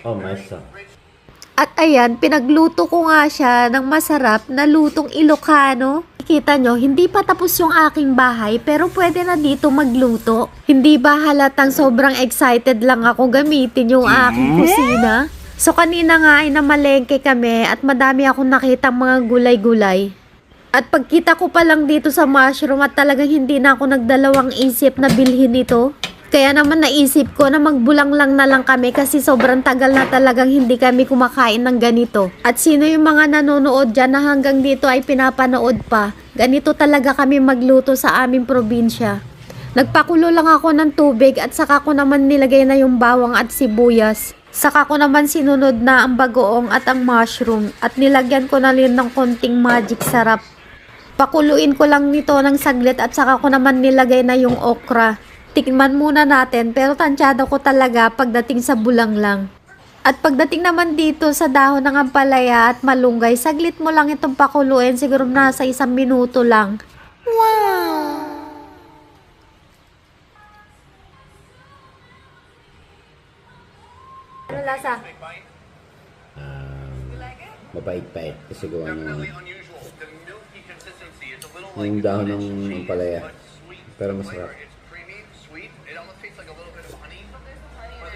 Oh, masa. At ayan, pinagluto ko nga siya ng masarap na lutong Ilocano. Kita nyo, hindi pa tapos yung aking bahay pero pwede na dito magluto. Hindi ba halatang sobrang excited lang ako gamitin yung aking kusina? So kanina nga ay namalengke kami at madami akong nakitang mga gulay-gulay. At pagkita ko pa lang dito sa mushroom at talagang hindi na ako nagdalawang isip na bilhin ito. Kaya naman naisip ko na magbulang lang na lang kami kasi sobrang tagal na talagang hindi kami kumakain ng ganito. At sino yung mga nanonood dyan na hanggang dito ay pinapanood pa? Ganito talaga kami magluto sa aming probinsya. Nagpakulo lang ako ng tubig at saka ko naman nilagay na yung bawang at sibuyas. Saka ko naman sinunod na ang bagoong at ang mushroom at nilagyan ko na rin ng konting magic sarap. Pakuluin ko lang nito ng saglit at saka ko naman nilagay na yung okra. Tikman muna natin pero tansyado ko talaga pagdating sa bulang lang. At pagdating naman dito sa dahon ng ampalaya at malunggay, saglit mo lang itong pakuluin, siguro nasa 1 minuto lang. Wow! Ano lasa? Mapait-pait kasi gawa ng yung dahon ng palaya. Pero masarap.